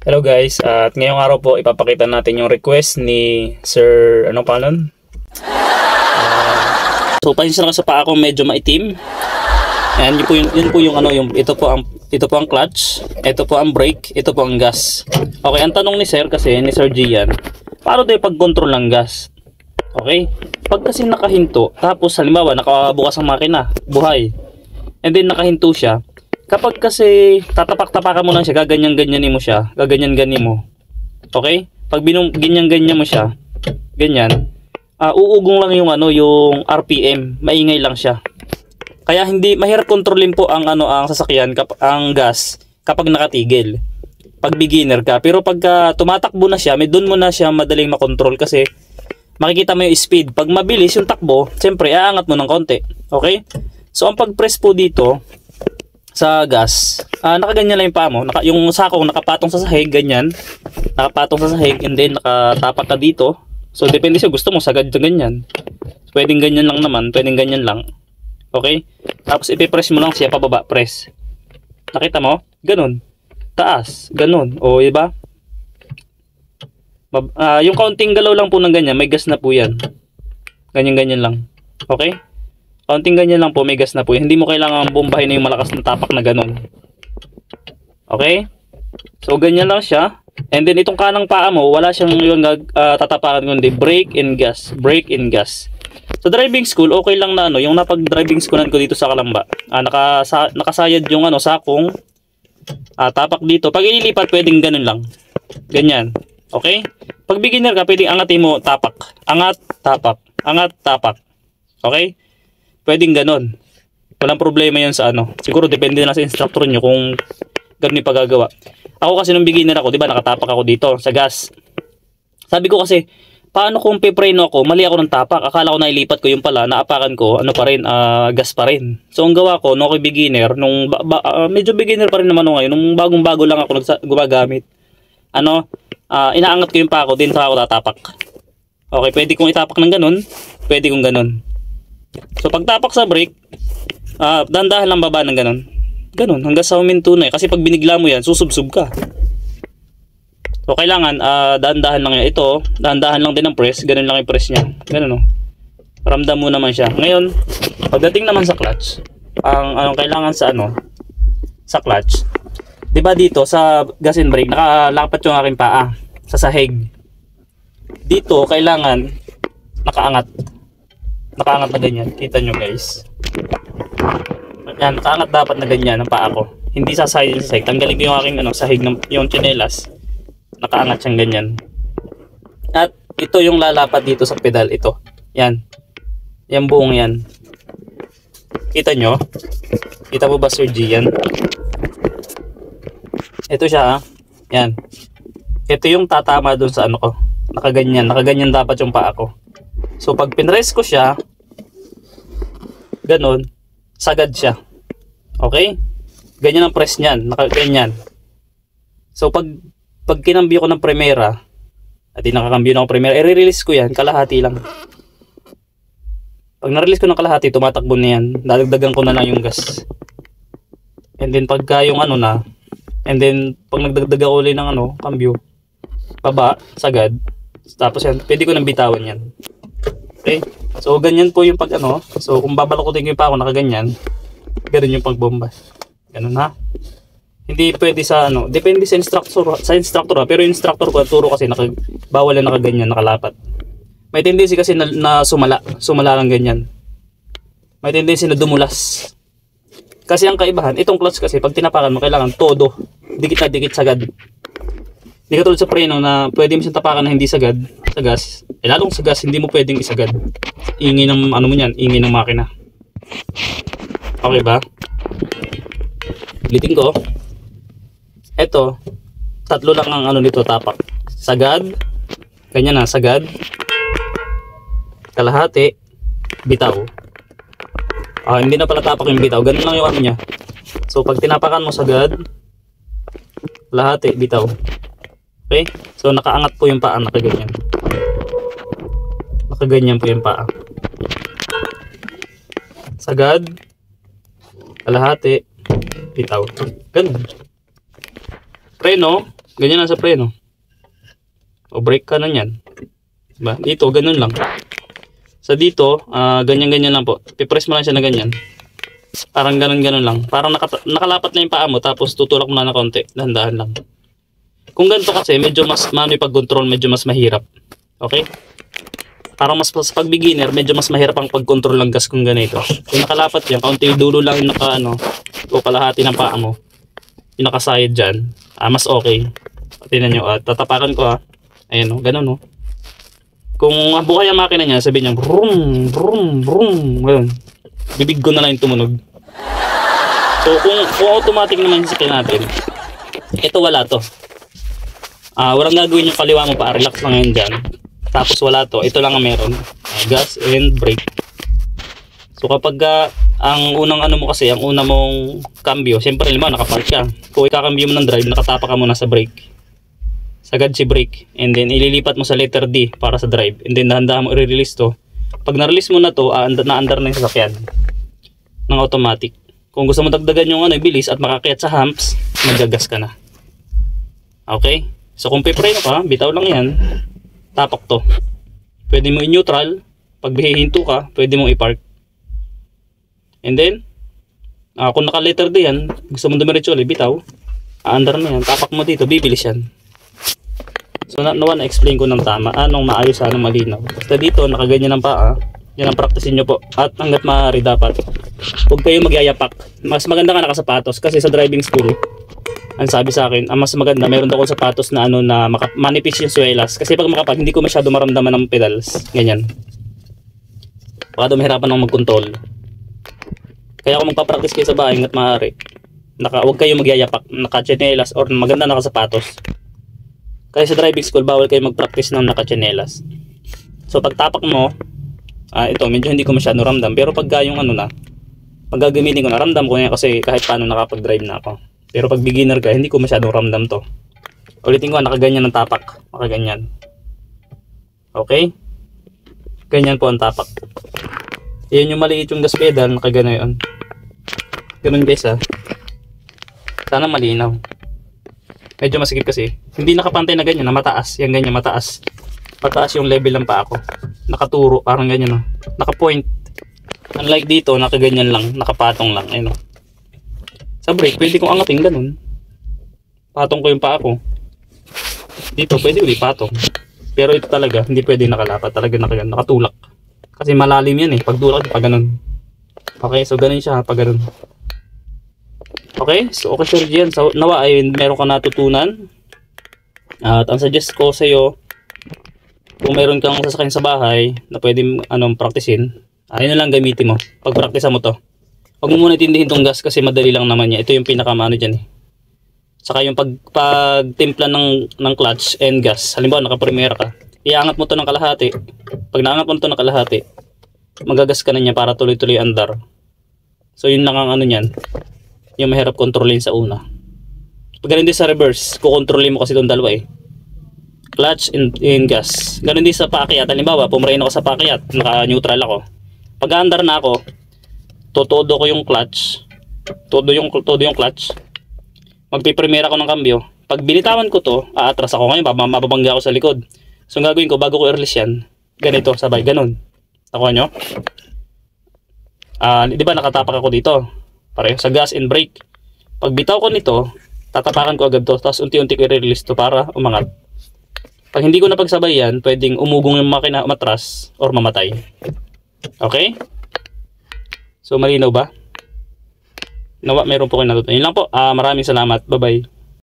Hello guys, at ngayong araw po ipapakita natin yung request ni Sir, anong pangalan? So pasensya na sa paa ko medyo maitim. And yun po yung ano, ito po ang clutch, ito po ang brake, ito po ang gas. Okay, ang tanong ni Sir kasi ni Sir Gian, paano daw pag-control ng gas? Okay? Pag kasi nakahinto, tapos halimbawa nakabukas ang makina, buhay. And then nakahinto siya. Kapag kasi tatapak-tapakan mo lang siya, gaganyan-ganyanin mo siya, gaganyan-ganyan mo. Okay? Pag ganyan-ganyan mo siya, ganyan, uugong lang yung yung RPM, maingay lang siya. Kaya hindi mahirap kontrolin po ang ang sasakyan ang gas kapag nakatigil. Pag beginner ka, pero pagka tumatakbo na siya, doon mo na siya madaling makontrol kasi makikita mo yung speed. Pag mabilis yung takbo, siyempre aangat mo ng konti. Okay? So ang pag-press po dito sa gas, nakaganyan lang yung paa mo, yung sakong nakapatong sa sahig, ganyan, nakapatong sa sahig, and then nakatapak ka dito. So depende sa gusto mo, sagad na ganyan, pwedeng ganyan lang naman, pwedeng ganyan lang. Okay, tapos ipipress mo lang siya pababa, press, nakita mo, ganun, taas, ganun, o iba, yung kaunting galaw lang po ng ganyan, may gas na po yan, ganyan lang. Okay, kaunting ganyan lang po, may gas na po. Hindi mo kailangan bombahin na yung malakas na tapak na ganun. Okay? So, ganyan lang siya. And then, itong kanang paa mo, wala siyang yung tatapakan kundi brake and gas. Brake and gas. Sa driving school, okay lang na yung napag-driving schoolan ko dito sa Kalamba. Nakasayad yung sakong tapak dito. Pag ililipat, pwedeng ganun lang. Ganyan. Okay? Pag beginner ka, pwedeng angatin mo tapak. Angat, tapak. Angat, tapak. Okay? Pwedeng ganon. Walang problema yun sa Siguro depende na sa instructor nyo kung ganun yung paggagawa. Ako kasi nung beginner ako, di ba, nakatapak ako dito sa gas. Sabi ko kasi, paano kung pipreno ako, mali ako ng tapak. Akala ko nailipat ko yung pala, naapakan ko, pa rin, gas pa rin. So ang gawa ko, nung ako beginner, nung medyo beginner pa rin naman ngayon, nung bagong-bago lang ako gumagamit. Inaangat ko yung pa ko, din saka ako tatapak. Okay, pwede kong itapak ng ganun, pwede kong ganun. So pagtapak sa brake, dahan-dahan lang baba ng ganun. Ganun, hanggang sa huminto na kasi pag binigla mo yan, susubsub ka. So kailangan, dahan-dahan lang yan. Ito, dahan-dahan lang din ang press, ganun lang yung press niya. Ganun Ramdam mo naman siya. Ngayon, pagdating naman sa clutch, ang kailangan sa clutch, di ba dito sa gas and brake, nakalapat yung aking paa sa sahig. Dito, kailangan nakaangat na ganyan. Kita nyo guys, yan, nakaangat dapat na ganyan ang paa ko, hindi sasahig sa sahig. Tanggalin ko yung aking sahig ng yung tsinelas, nakaangat siyang ganyan. At ito yung lalapat dito sa pedal, ito, yan buong yan. Kita nyo, kita mo ba Sir Gian? Ito siya yan, ito yung tatama dun sa ko, nakaganyan dapat yung paa ko. So pag pinress ko siya, ganun, sagad siya. Okay? Ganyan ang press niyan, nakaganyan. So pag kinambyo ko ng primera, at nakakambyo na ako primera, i-release ko yan, kalahati lang. Pag na-release ko ng kalahati, tumatakbo na yan. Dadagdagan ko na lang yung gas. And then pagka yung na, and then pag nagdagdag ako ulit ng kambyo, baba, sagad. Tapos yan, pwede ko nang bitawan yan. Okay? So ganyan po yung pag so kung babalakutin ko yung pa ako nakaganyan, ganun yung pagbomba. Ganun Hindi pwede sa depende sa instructor pero yung instructor ko turo kasi bawal na nakaganyan, nakalapat. May tendency kasi na sumala lang ganyan. May tendency na dumulas. Kasi ang kaibahan, itong clutch kasi pag tinapakan mo kailangan todo, dikit na dikit sagad. Hindi katulad sa preno na pwede mo siyang tapakan na hindi sagad sa gas. Lalong sa gas, hindi mo pwedeng isagad. Ingay ng mo yan, ingay ng makina. Okay ba? Ulitin ko. Ito, tatlo lang ang nito, tapak. Sagad, ganyan sagad. Kalahati, bitaw. Hindi na pala tapak yung bitaw, ganun lang yung niya. So pag tinapakan mo sagad, kalahati, bitaw. Okay? So nakaangat po yung paa, nakaganyan. Nakaganyan po yung paa. Sagad, kalahati, bitaw. Ganun. Preno, Ganyan lang sa preno. O brake ka na yan. Diba? Dito, ganun lang. Sa dito, ganyan-ganyan lang po. Pipress mo lang siya na ganyan. Parang ganun-ganun lang. Parang nakalapat na yung paa mo, tapos tutulak mo na ng konti. Dahan-dahan lang. Kung ganito kasi, medyo mas mano yung pag-control, medyo mas mahirap. Okay? Parang mas pag beginner, medyo mas mahirap ang pag-control ng gas kung ganito. Kung nakalapat yan, kaunti dulo lang yung o kalahati ng paa mo. Yung nakasayad dyan, mas okay. Tingnan nyo, tatapakan ko Ayan ganun Kung buhay ang makina niya, sabihin niya, brum, brum, brum, ganun. Bibig ko na lang yung tumunog. So, kung automatic naman yung sakyan natin, ito wala to. Walang gagawin yung kaliwa mo pa, relax lang yan dyan. Tapos wala to, ito lang ang meron. Gas and brake. So, kapag ang unang mo kasi, ang una mong cambio, siyempre nakapark ka. Kung ikakambyo mo ng drive, nakatapa ka muna sa brake. Sagad si brake. And then, ililipat mo sa letter D para sa drive. And then, dahan-dahan mo i-release to. Pag na-release mo na to, na-under na yung sasakyan ng automatic. Kung gusto mo dagdagan yung bilis at makakayat sa humps, magagas ka na. Okay? So, kung pipreno ka, bitaw lang yan. Tapak to. Pwede mo i-neutral. Pag hihinto ka, pwede mo i-park. And then, kung naka-letter D yan, gusto mo dumiretso ulit, bitaw. Under mo yan. Tapak mo dito, bibilis yan. So, na-explain ko ng tama. Anong maayos, anong malinaw. Basta dito, nakaganyan ng paa. Yan ang practicein nyo po. At hanggat maaari dapat, huwag kayo magyayapak. Mas maganda ka nakasapatos. Kasi sa driving school, ang sabi sa akin, ang mas maganda, meron daw akong sapatos na na manipis yung swelas. Kasi pag makapag, hindi ko masyado maramdaman ng pedals. Ganyan. Baka daw mahirapan ng mag-control. Kaya kung magpa-practice kayo sa bahay, hanggat maaari, huwag kayo magyayapak. Naka-chinelas or maganda nakasapatos. Kasi sa driving school, bawal kayo mag-practice ng naka-chinelas. So pag tapak mo, ito, medyo hindi ko masyado ramdam. Pero pag yung pag gagamitin ko na, ramdam ko na kasi kahit paano nakapag-drive na ako. Pero pag beginner ka, hindi ko masyadong ramdam to. Ulitin ko, nakaganyan ng tapak. Nakaganyan. Okay? Ganyan po ang tapak. Yan yung maliit yung gas pedal, nakagana yun. Ganun guys Sana malinaw. Medyo masikip kasi. Hindi nakapantay na ganyan, na mataas. Yan ganyan, mataas. Mataas yung level ng paa ko. Nakaturo, parang ganyan Naka-point. Unlike dito, nakaganyan lang. Nakapatong lang. Ayun Sa brake, pwede kong angatin ganun. Patong ko yung paa ko. Dito, pwede ulit patong. Pero ito talaga, hindi pwede nakalapat. Talaga nakatulak. Kasi malalim yan Pag tulak, pag ganun. Okay, so ganun siya, pag ganun. Okay, so okay Sir Gian. So, nawa ay meron ka natutunan. At ang suggest ko sa iyo, kung meron kang sasakyan sa bahay na pwedeng practicein, ayun na lang gamitin mo. Pag practice mo to. Huwag mo muna tindihin tong gas kasi madali lang naman niya. Ito yung pinakaano dyan Saka yung pagtimpla ng clutch and gas. Halimbawa naka-primera ka. Iangat mo to ng kalahati. Pag naangat mo to ng kalahati, magagas ka na niya para tuloy-tuloy andar. So yun lang ang niyan. Yung mahirap kontrolin sa una. Pag ganun din sa reverse, kukontrolin mo kasi itong dalawa Clutch and gas. Ganun din sa paakyat. Halimbawa, pumreno ako sa paakyat, naka-neutral ako. Pag andar na ako, todo ko yung clutch. Todo yung clutch. Magpiprimera ako ng kambyo. Pag binitawan ko to, aatras ako ngayon, mababangga ako sa likod. So ang gagawin ko, bago ko i-release yan, ganito, sabay, ganun. Nakuha nyo? Di ba nakatapak ako dito? Pareho sa gas and brake. Pag bitaw ko nito, tatapakan ko agad to, tapos unti-unti ko i-release to para umangat. Pag hindi ko napagsabay yan, pwedeng umugong yung makina, matras, or mamatay. Okay? So malinaw ba? Nawa, meron po kayo natutunan. Yun lang po. Maraming salamat. Bye-bye.